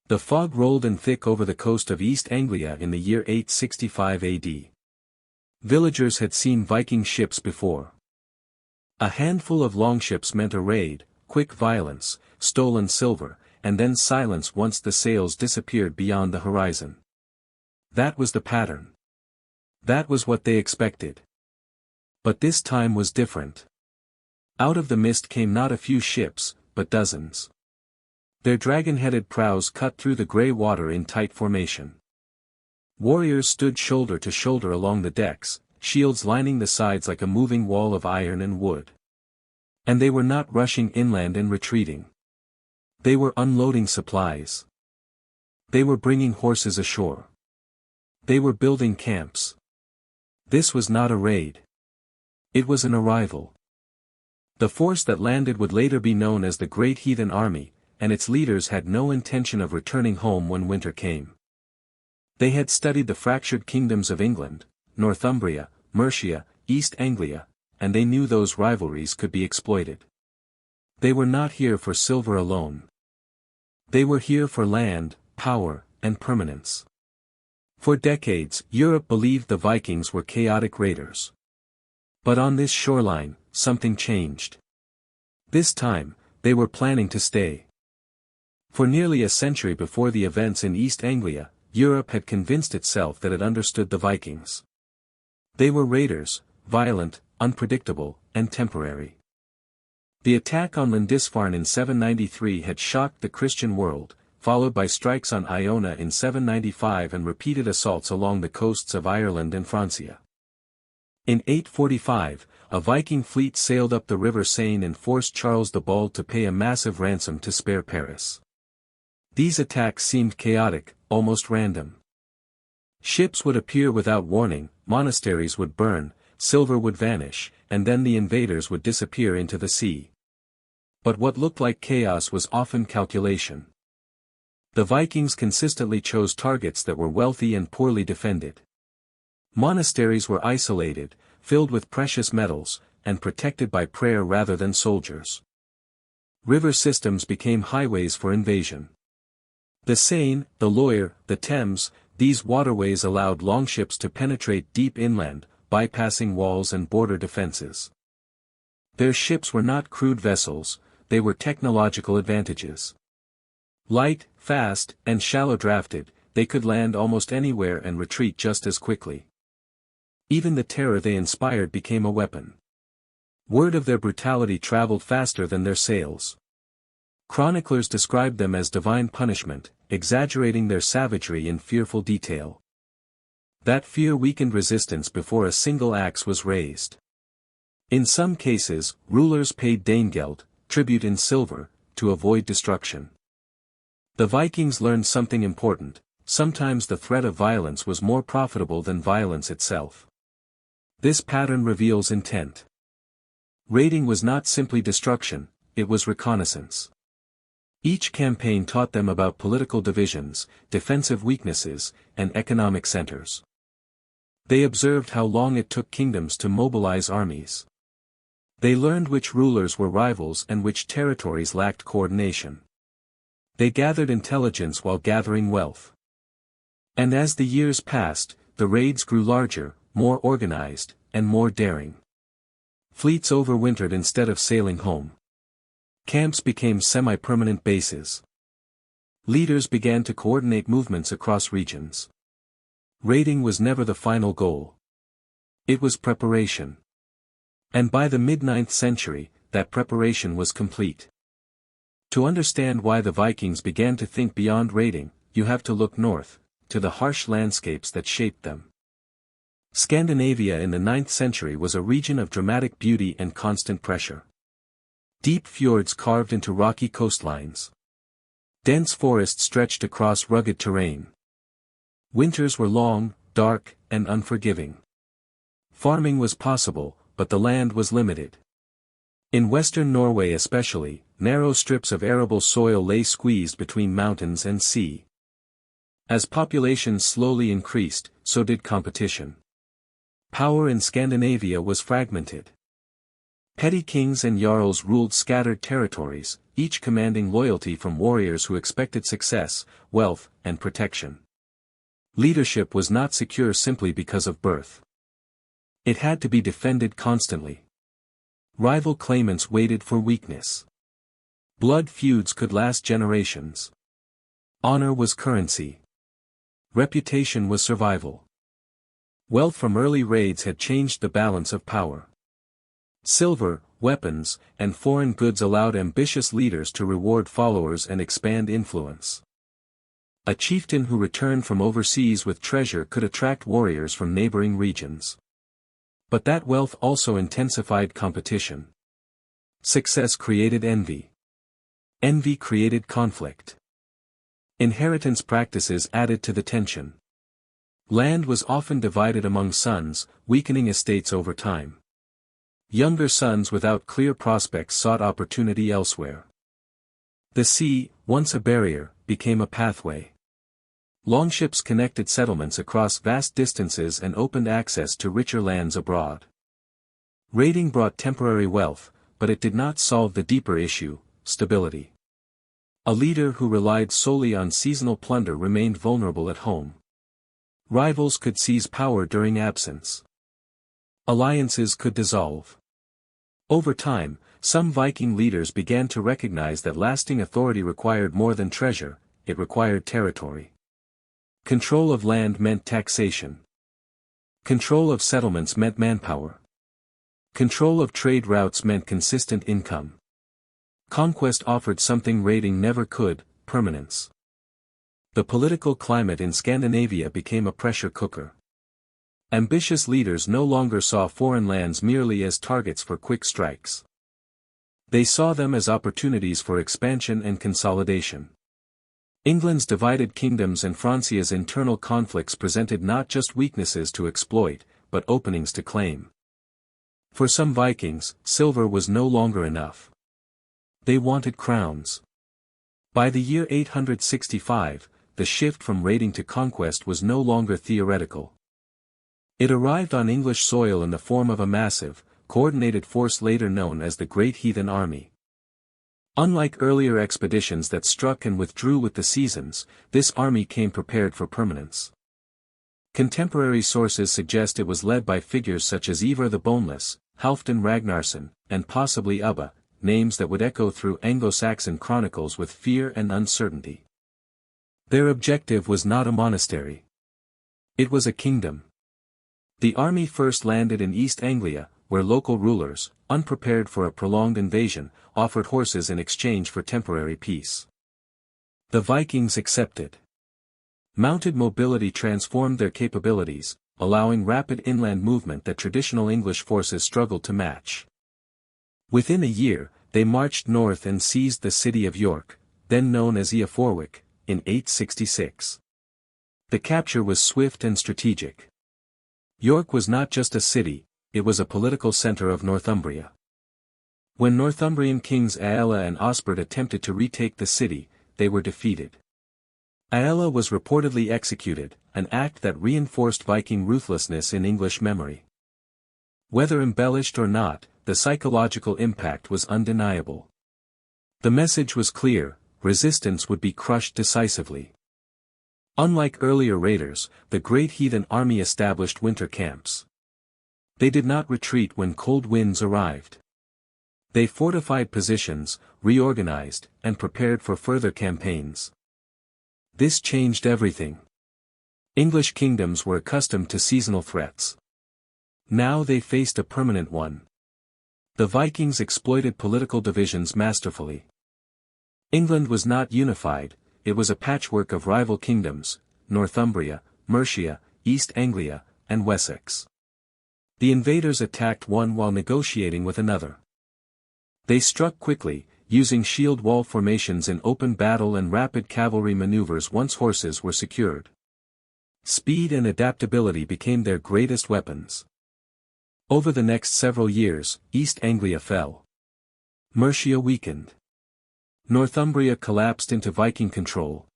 The fog rolled in thick over the coast of East Anglia in the year 865 AD. Villagers had seen Viking ships before. A handful of longships meant a raid, quick violence, stolen silver, and then silence once the sails disappeared beyond the horizon. That was the pattern. That was what they expected. But this time was different. Out of the mist came not a few ships, but dozens. Their dragon-headed prows cut through the grey water in tight formation. Warriors stood shoulder to shoulder along the decks, shields lining the sides like a moving wall of iron and wood. And they were not rushing inland and retreating. They were unloading supplies. They were bringing horses ashore. They were building camps. This was not a raid. It was an arrival. The force that landed would later be known as the Great Heathen Army, and its leaders had no intention of returning home when winter came. They had studied the fractured kingdoms of England, Northumbria, Mercia, East Anglia, and they knew those rivalries could be exploited. They were not here for silver alone. They were here for land, power, and permanence. For decades, Europe believed the Vikings were chaotic raiders. But on this shoreline, something changed. This time, they were planning to stay. For nearly a century before the events in East Anglia, Europe had convinced itself that it understood the Vikings. They were raiders, violent, unpredictable, and temporary. The attack on Lindisfarne in 793 had shocked the Christian world, followed by strikes on Iona in 795 and repeated assaults along the coasts of Ireland and Francia. In 845, a Viking fleet sailed up the River Seine and forced Charles the Bald to pay a massive ransom to spare Paris. These attacks seemed chaotic, almost random. Ships would appear without warning, monasteries would burn, silver would vanish, and then the invaders would disappear into the sea. But what looked like chaos was often calculation. The Vikings consistently chose targets that were wealthy and poorly defended. Monasteries were isolated, filled with precious metals, and protected by prayer rather than soldiers. River systems became highways for invasion. The Seine, the Loire, the Thames, these waterways allowed longships to penetrate deep inland, bypassing walls and border defenses. Their ships were not crude vessels, they were technological advantages. Light, fast, and shallow-drafted, they could land almost anywhere and retreat just as quickly. Even the terror they inspired became a weapon. Word of their brutality traveled faster than their sails. Chroniclers described them as divine punishment, exaggerating their savagery in fearful detail. That fear weakened resistance before a single axe was raised. In some cases, rulers paid Danegeld, tribute in silver, to avoid destruction. The Vikings learned something important: sometimes the threat of violence was more profitable than violence itself. This pattern reveals intent. Raiding was not simply destruction, it was reconnaissance. Each campaign taught them about political divisions, defensive weaknesses, and economic centers. They observed how long it took kingdoms to mobilize armies. They learned which rulers were rivals and which territories lacked coordination. They gathered intelligence while gathering wealth. And as the years passed, the raids grew larger, more organized, and more daring. Fleets overwintered instead of sailing home. Camps became semi-permanent bases. Leaders began to coordinate movements across regions. Raiding was never the final goal. It was preparation. And by the mid-9th century, that preparation was complete. To understand why the Vikings began to think beyond raiding, you have to look north, to the harsh landscapes that shaped them. Scandinavia in the 9th century was a region of dramatic beauty and constant pressure. Deep fjords carved into rocky coastlines. Dense forests stretched across rugged terrain. Winters were long, dark, and unforgiving. Farming was possible, but the land was limited. In western Norway especially, narrow strips of arable soil lay squeezed between mountains and sea. As populations slowly increased, so did competition. Power in Scandinavia was fragmented. Petty kings and jarls ruled scattered territories, each commanding loyalty from warriors who expected success, wealth, and protection. Leadership was not secure simply because of birth. It had to be defended constantly. Rival claimants waited for weakness. Blood feuds could last generations. Honor was currency. Reputation was survival. Wealth from early raids had changed the balance of power. Silver, weapons, and foreign goods allowed ambitious leaders to reward followers and expand influence. A chieftain who returned from overseas with treasure could attract warriors from neighboring regions. But that wealth also intensified competition. Success created envy. Envy created conflict. Inheritance practices added to the tension. Land was often divided among sons, weakening estates over time. Younger sons without clear prospects sought opportunity elsewhere. The sea, once a barrier, became a pathway. Longships connected settlements across vast distances and opened access to richer lands abroad. Raiding brought temporary wealth, but it did not solve the deeper issue, stability. A leader who relied solely on seasonal plunder remained vulnerable at home. Rivals could seize power during absence. Alliances could dissolve. Over time, some Viking leaders began to recognize that lasting authority required more than treasure, it required territory. Control of land meant taxation. Control of settlements meant manpower. Control of trade routes meant consistent income. Conquest offered something raiding never could, permanence. The political climate in Scandinavia became a pressure cooker. Ambitious leaders no longer saw foreign lands merely as targets for quick strikes. They saw them as opportunities for expansion and consolidation. England's divided kingdoms and Francia's internal conflicts presented not just weaknesses to exploit, but openings to claim. For some Vikings, silver was no longer enough. They wanted crowns. By the year 865, the shift from raiding to conquest was no longer theoretical. It arrived on English soil in the form of a massive, coordinated force later known as the Great Heathen Army. Unlike earlier expeditions that struck and withdrew with the seasons, this army came prepared for permanence. Contemporary sources suggest it was led by figures such as Ivar the Boneless, Halfdan Ragnarsson, and possibly Ubba, names that would echo through Anglo-Saxon chronicles with fear and uncertainty. Their objective was not a monastery. It was a kingdom. The army first landed in East Anglia, where local rulers, unprepared for a prolonged invasion, offered horses in exchange for temporary peace. The Vikings accepted. Mounted mobility transformed their capabilities, allowing rapid inland movement that traditional English forces struggled to match. Within a year, they marched north and seized the city of York, then known as Eoforwic, in 866. The capture was swift and strategic. York was not just a city, it was a political center of Northumbria. When Northumbrian kings Aella and Osbert attempted to retake the city, they were defeated. Aella was reportedly executed, an act that reinforced Viking ruthlessness in English memory. Whether embellished or not, the psychological impact was undeniable. The message was clear: resistance would be crushed decisively. Unlike earlier raiders, the Great Heathen Army established winter camps. They did not retreat when cold winds arrived. They fortified positions, reorganized, and prepared for further campaigns. This changed everything. English kingdoms were accustomed to seasonal threats. Now they faced a permanent one. The Vikings exploited political divisions masterfully. England was not unified, it was a patchwork of rival kingdoms, Northumbria, Mercia, East Anglia, and Wessex. The invaders attacked one while negotiating with another. They struck quickly, using shield wall formations in open battle and rapid cavalry maneuvers once horses were secured. Speed and adaptability became their greatest weapons. Over the next several years, East Anglia fell. Mercia weakened. Northumbria collapsed into Viking control.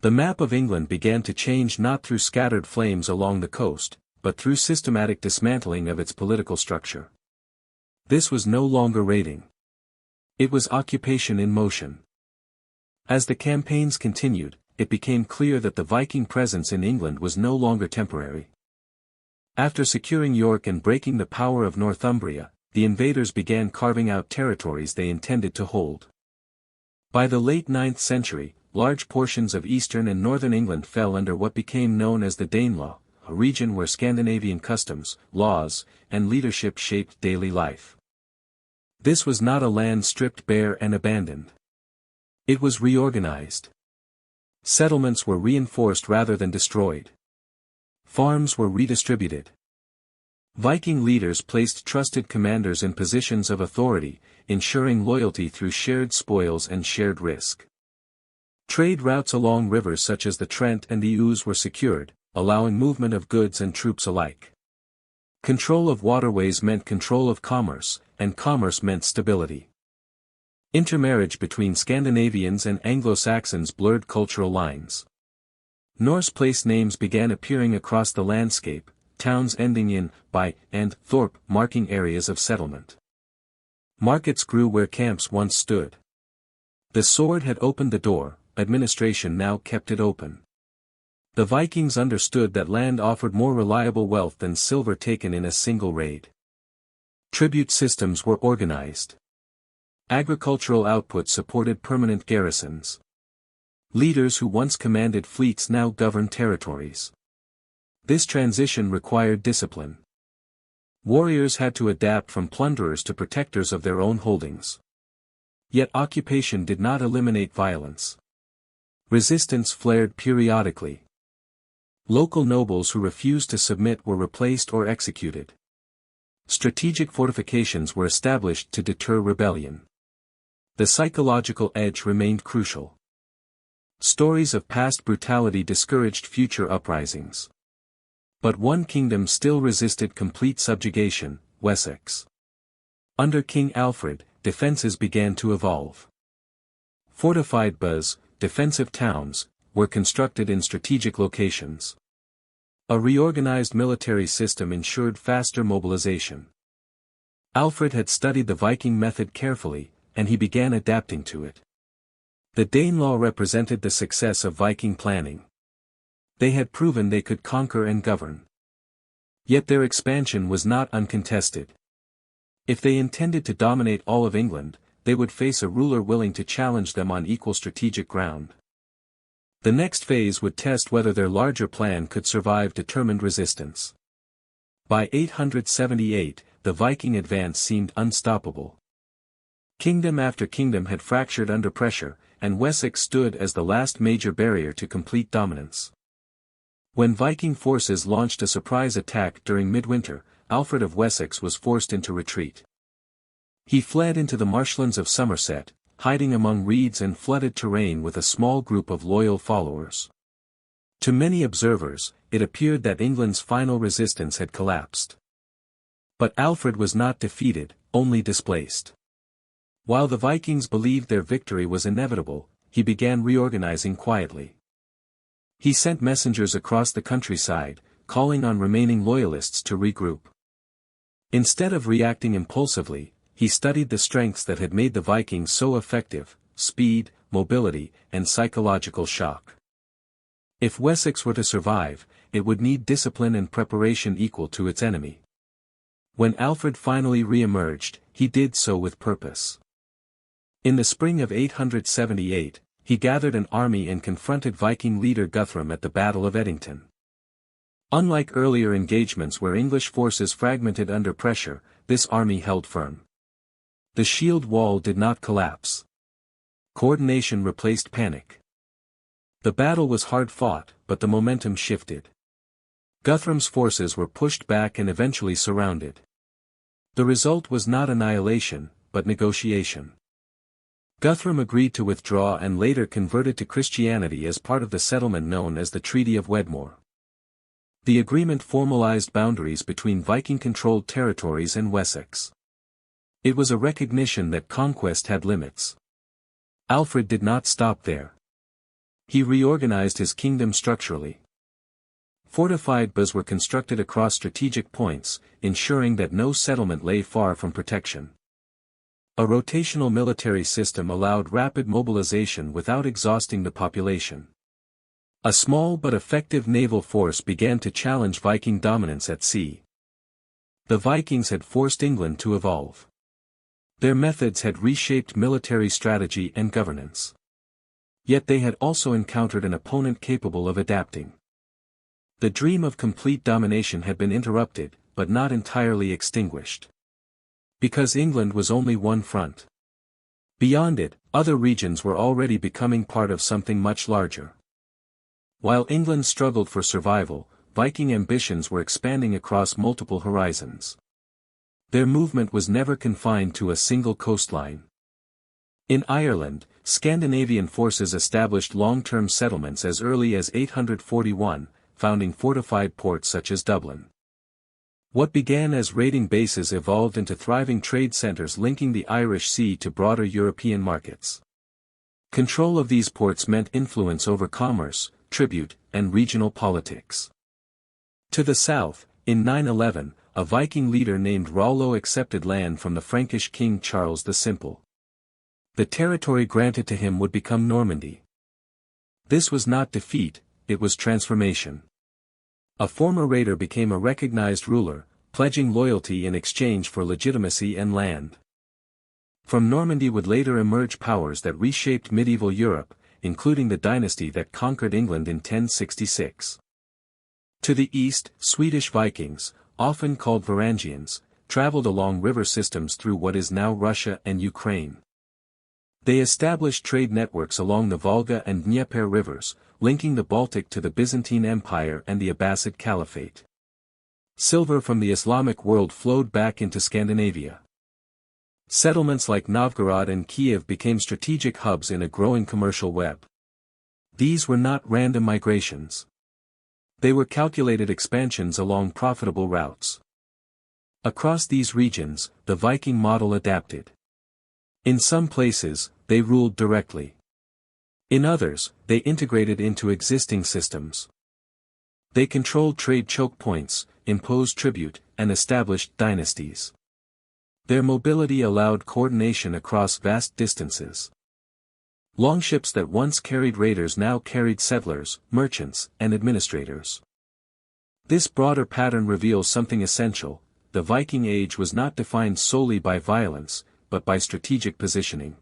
The map of England began to change not through scattered flames along the coast, but through systematic dismantling of its political structure. This was no longer raiding. It was occupation in motion. As the campaigns continued, it became clear that the Viking presence in England was no longer temporary. After securing York and breaking the power of Northumbria, the invaders began carving out territories they intended to hold. By the late 9th century, large portions of eastern and northern England fell under what became known as the Danelaw, a region where Scandinavian customs, laws, and leadership shaped daily life. This was not a land stripped bare and abandoned. It was reorganized. Settlements were reinforced rather than destroyed. Farms were redistributed. Viking leaders placed trusted commanders in positions of authority, ensuring loyalty through shared spoils and shared risk. Trade routes along rivers such as the Trent and the Ouse were secured, allowing movement of goods and troops alike. Control of waterways meant control of commerce, and commerce meant stability. Intermarriage between Scandinavians and Anglo-Saxons blurred cultural lines. Norse place names began appearing across the landscape, towns ending in by and thorp marking areas of settlement. Markets grew where camps once stood. The sword had opened the door, administration now kept it open. The Vikings understood that land offered more reliable wealth than silver taken in a single raid. Tribute systems were organized. Agricultural output supported permanent garrisons. Leaders who once commanded fleets now governed territories. This transition required discipline. Warriors had to adapt from plunderers to protectors of their own holdings. Yet occupation did not eliminate violence. Resistance flared periodically. Local nobles who refused to submit were replaced or executed. Strategic fortifications were established to deter rebellion. The psychological edge remained crucial. Stories of past brutality discouraged future uprisings. But one kingdom still resisted complete subjugation, Wessex. Under King Alfred, defenses began to evolve. Fortified buzz, defensive towns, were constructed in strategic locations. A reorganized military system ensured faster mobilization. Alfred had studied the Viking method carefully, and he began adapting to it. The Danelaw represented the success of Viking planning. They had proven they could conquer and govern. Yet their expansion was not uncontested. If they intended to dominate all of England, they would face a ruler willing to challenge them on equal strategic ground. The next phase would test whether their larger plan could survive determined resistance. By 878, the Viking advance seemed unstoppable. Kingdom after kingdom had fractured under pressure, and Wessex stood as the last major barrier to complete dominance. When Viking forces launched a surprise attack during midwinter, Alfred of Wessex was forced into retreat. He fled into the marshlands of Somerset, hiding among reeds and flooded terrain with a small group of loyal followers. To many observers, it appeared that England's final resistance had collapsed. But Alfred was not defeated, only displaced. While the Vikings believed their victory was inevitable, he began reorganizing quietly. He sent messengers across the countryside, calling on remaining loyalists to regroup. Instead of reacting impulsively, he studied the strengths that had made the Vikings so effective: speed, mobility, and psychological shock. If Wessex were to survive, it would need discipline and preparation equal to its enemy. When Alfred finally re-emerged, he did so with purpose. In the spring of 878, he gathered an army and confronted Viking leader Guthrum at the Battle of Edington. Unlike earlier engagements where English forces fragmented under pressure, this army held firm. The shield wall did not collapse. Coordination replaced panic. The battle was hard fought, but the momentum shifted. Guthrum's forces were pushed back and eventually surrounded. The result was not annihilation, but negotiation. Guthrum agreed to withdraw and later converted to Christianity as part of the settlement known as the Treaty of Wedmore. The agreement formalized boundaries between Viking-controlled territories and Wessex. It was a recognition that conquest had limits. Alfred did not stop there. He reorganized his kingdom structurally. Fortified baths were constructed across strategic points, ensuring that no settlement lay far from protection. A rotational military system allowed rapid mobilization without exhausting the population. A small but effective naval force began to challenge Viking dominance at sea. The Vikings had forced England to evolve. Their methods had reshaped military strategy and governance. Yet they had also encountered an opponent capable of adapting. The dream of complete domination had been interrupted, but not entirely extinguished. Because England was only one front. Beyond it, other regions were already becoming part of something much larger. While England struggled for survival, Viking ambitions were expanding across multiple horizons. Their movement was never confined to a single coastline. In Ireland, Scandinavian forces established long-term settlements as early as 841, founding fortified ports such as Dublin. What began as raiding bases evolved into thriving trade centers linking the Irish Sea to broader European markets. Control of these ports meant influence over commerce, tribute, and regional politics. To the south, in 911, a Viking leader named Rollo accepted land from the Frankish king Charles the Simple. The territory granted to him would become Normandy. This was not defeat, it was transformation. A former raider became a recognized ruler, pledging loyalty in exchange for legitimacy and land. From Normandy would later emerge powers that reshaped medieval Europe, including the dynasty that conquered England in 1066. To the east, Swedish Vikings, often called Varangians, traveled along river systems through what is now Russia and Ukraine. They established trade networks along the Volga and Dnieper rivers, linking the Baltic to the Byzantine Empire and the Abbasid Caliphate. Silver from the Islamic world flowed back into Scandinavia. Settlements like Novgorod and Kiev became strategic hubs in a growing commercial web. These were not random migrations. They were calculated expansions along profitable routes. Across these regions, the Viking model adapted. In some places, they ruled directly. In others, they integrated into existing systems. They controlled trade choke points, imposed tribute, and established dynasties. Their mobility allowed coordination across vast distances. Longships that once carried raiders now carried settlers, merchants, and administrators. This broader pattern reveals something essential: the Viking Age was not defined solely by violence, but by strategic positioning.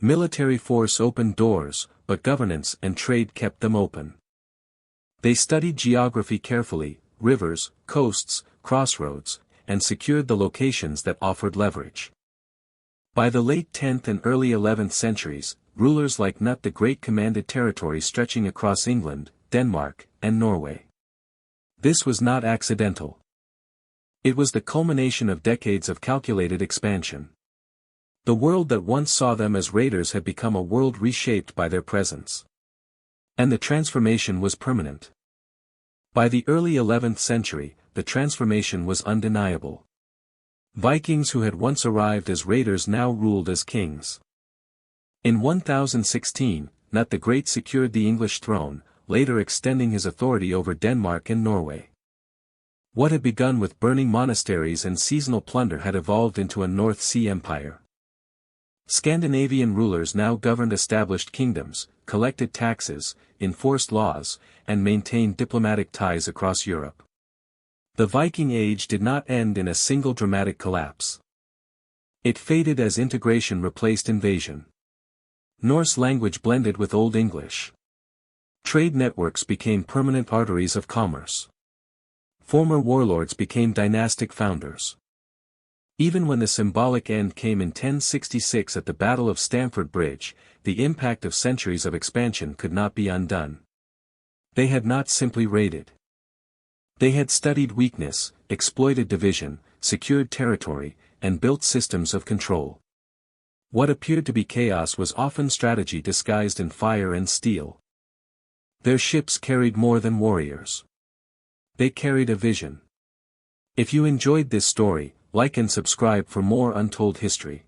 Military force opened doors, but governance and trade kept them open. They studied geography carefully, rivers, coasts, crossroads, and secured the locations that offered leverage. By the late 10th and early 11th centuries, rulers like Knut the Great commanded territory stretching across England, Denmark, and Norway. This was not accidental. It was the culmination of decades of calculated expansion. The world that once saw them as raiders had become a world reshaped by their presence. And the transformation was permanent. By the early 11th century, the transformation was undeniable. Vikings who had once arrived as raiders now ruled as kings. In 1016, Knut the Great secured the English throne, later extending his authority over Denmark and Norway. What had begun with burning monasteries and seasonal plunder had evolved into a North Sea empire. Scandinavian rulers now governed established kingdoms, collected taxes, enforced laws, and maintained diplomatic ties across Europe. The Viking Age did not end in a single dramatic collapse. It faded as integration replaced invasion. Norse language blended with Old English. Trade networks became permanent arteries of commerce. Former warlords became dynastic founders. Even when the symbolic end came in 1066 at the Battle of Stamford Bridge, the impact of centuries of expansion could not be undone. They had not simply raided. They had studied weakness, exploited division, secured territory, and built systems of control. What appeared to be chaos was often strategy disguised in fire and steel. Their ships carried more than warriors. They carried a vision. If you enjoyed this story, like and subscribe for more untold history.